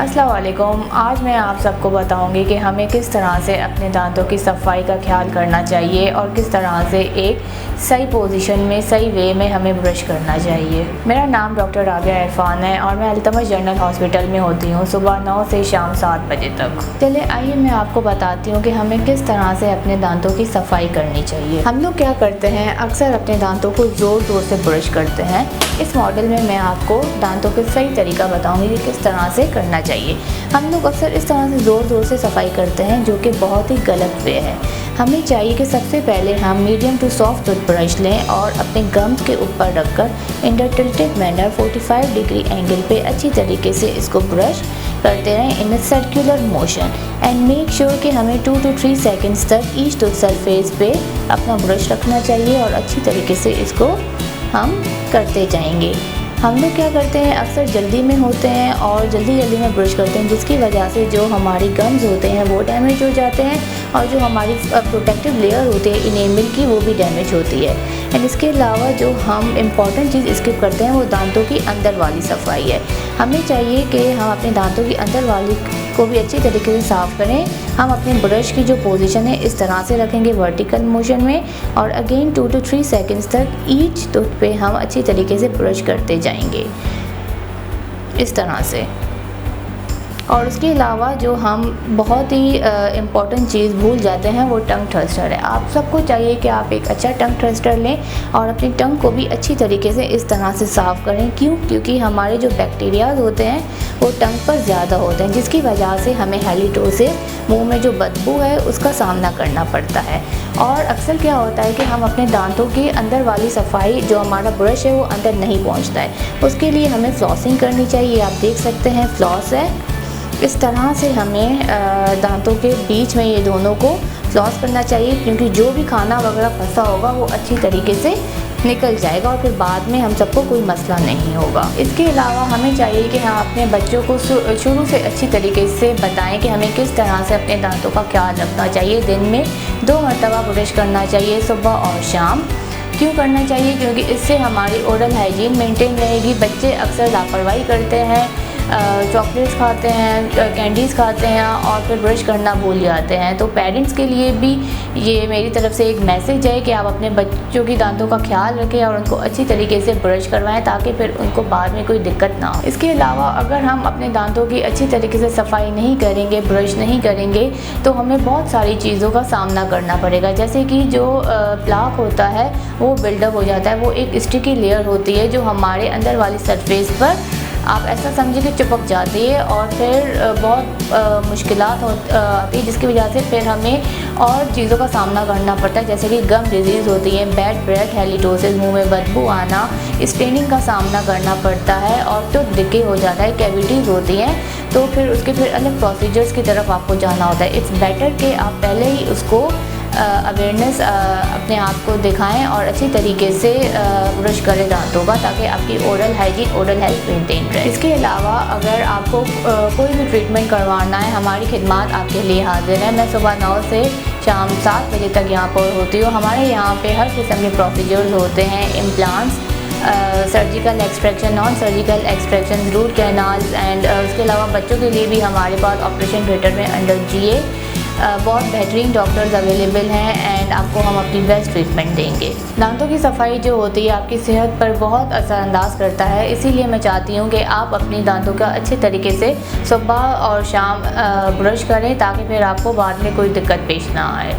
अस्सलाम वालेकुम। आज मैं आप सबको बताऊंगी कि हमें किस तरह से अपने दांतों की सफाई का ख्याल करना चाहिए और किस तरह से एक सही पोजीशन में, सही वे में हमें ब्रश करना चाहिए। मेरा नाम डॉक्टर राबिया इरफान है और मैं अल्तमश जनरल हॉस्पिटल में होती हूँ सुबह 9 से शाम 7 बजे तक। चलिए आइए मैं आपको बताती हूँ कि हमें किस तरह से अपने दांतों की सफाई करनी चाहिए। हम लोग क्या करते हैं, अक्सर अपने दांतों को ज़ोर ज़ोर से ब्रश करते हैं। इस मॉडल में मैं आपको दांतों का सही तरीका बताऊंगी कि किस तरह से करना चाहिए। हम लोग अक्सर इस तरह से ज़ोर ज़ोर से सफाई करते हैं जो कि बहुत ही गलत वे है। हमें चाहिए कि सबसे पहले हम मीडियम टू सॉफ्ट टूथब्रश लें और अपने गम्स के ऊपर रखकर इन टिल्टेड मैनर 45 डिग्री एंगल पे अच्छी तरीके से इसको ब्रश करते रहें in circular motion and make sure कि हमें 2 to 3 सेकेंड्स तक ईच टूथ सरफेस पे अपना ब्रश रखना चाहिए और अच्छी तरीके से इसको हम करते जाएंगे। हम लोग क्या करते हैं, अक्सर जल्दी में होते हैं और जल्दी में ब्रश करते हैं, जिसकी वजह से जो हमारी गम्स होते हैं वो डैमेज हो जाते हैं और जो हमारी प्रोटेक्टिव लेयर होती है इनेमल की वो भी डैमेज होती है। एंड इसके अलावा जो हम इम्पॉर्टेंट चीज़ स्किप करते हैं वो दांतों की अंदर वाली सफाई है। हमें चाहिए कि हम अपने दांतों की अंदर वाली को भी अच्छी तरीके से साफ़ करें। हम अपने ब्रश की जो पोजीशन है इस तरह से रखेंगे वर्टिकल मोशन में और अगेन 2 to 3 सेकेंड्स तक ईच टूथ पे हम अच्छी तरीके से ब्रश करते जाएंगे इस तरह से। और उसके अलावा जो हम बहुत ही इम्पॉर्टेंट चीज़ भूल जाते हैं वो टंग थ्रस्टर है। आप सबको चाहिए कि आप एक अच्छा टंग थ्रस्टर लें और अपनी टंग को भी अच्छी तरीके से इस तरह से साफ़ करें। क्योंकि हमारे जो बैक्टीरियाज होते हैं वो टंग पर ज़्यादा होते हैं, जिसकी वजह से हमें हैलिटोसिस, मुंह में जो बदबू है उसका सामना करना पड़ता है। और अक्सर क्या होता है कि हम अपने दांतों की अंदर वाली सफाई, जो हमारा ब्रश है वो अंदर नहीं पहुँचता है, उसके लिए हमें फ्लॉसिंग करनी चाहिए। आप देख सकते हैं फ्लॉस है, इस तरह से हमें दांतों के बीच में ये दोनों को फ्लॉस करना चाहिए, क्योंकि जो भी खाना वगैरह फंसा होगा वो अच्छी तरीके से निकल जाएगा और फिर बाद में हम सबको कोई मसला नहीं होगा। इसके अलावा हमें चाहिए कि हम अपने बच्चों को शुरू से अच्छी तरीके से बताएं कि हमें किस तरह से अपने दांतों का ख्याल रखना चाहिए। दिन में 2 मरतबा ब्रश करना चाहिए, सुबह और शाम। क्यों करना चाहिए? क्योंकि इससे हमारी ओरल हाइजीन मेंटेन रहेगी। बच्चे अक्सर लापरवाही करते हैं, चॉकलेट्स खाते हैं, कैंडीज़ खाते हैं और फिर ब्रश करना भूल जाते हैं। तो पेरेंट्स के लिए भी ये मेरी तरफ से एक मैसेज है कि आप अपने बच्चों की दांतों का ख्याल रखें और उनको अच्छी तरीके से ब्रश करवाएं ताकि फिर उनको बाद में कोई दिक्कत ना हो। इसके अलावा अगर हम अपने दांतों की अच्छी तरीके से सफाई नहीं करेंगे, ब्रश नहीं करेंगे, तो हमें बहुत सारी चीज़ों का सामना करना पड़ेगा। जैसे कि जो प्लाक होता है वो बिल्डअप हो जाता है, वो एक स्टिकी लेयर होती है जो हमारे अंदर वाली सरफेस पर आप ऐसा समझिए कि चिपक जाती है और फिर बहुत मुश्किलात आती है, जिसकी वजह से फिर हमें और चीज़ों का सामना करना पड़ता है, जैसे कि गम डिजीज़ होती है, बैड ब्रेथ, हैलिटोसिस, मुंह में बदबू आना, स्टेनिंग का सामना करना पड़ता है और टूथ डिके हो जाता है, कैविटीज़ होती हैं। तो फिर अलग प्रोसीजर्स की तरफ आपको जाना होता है। इट्स बेटर कि आप पहले ही उसको अवेयरनेस अपने आप को दिखाएं और अच्छी तरीके से ब्रश करें दांतों का, ताकि आपकी oral hygiene, oral health maintain रहे। इसके अलावा अगर आपको कोई भी ट्रीटमेंट करवाना है, हमारी खिदमत आपके लिए हाजिर है। मैं सुबह 9 से शाम 7 बजे तक यहाँ पर होती हूँ। हमारे यहाँ पे हर किस्म के प्रोसीजर्स होते हैं, implants, surgical extraction, non surgical extraction, root canals and उसके अलावा बच्चों के लिए भी हमारे पास ऑपरेशन थिएटर में अंडर GA बहुत बेहतरीन डॉक्टर्स अवेलेबल हैं एंड आपको हम अपनी बेस्ट ट्रीटमेंट देंगे। दांतों की सफाई जो होती है आपकी सेहत पर बहुत असरअंदाज करता है, इसीलिए मैं चाहती हूँ कि आप अपनी दांतों का अच्छे तरीके से सुबह और शाम ब्रश करें ताकि फिर आपको बाद में कोई दिक्कत पेश ना आए।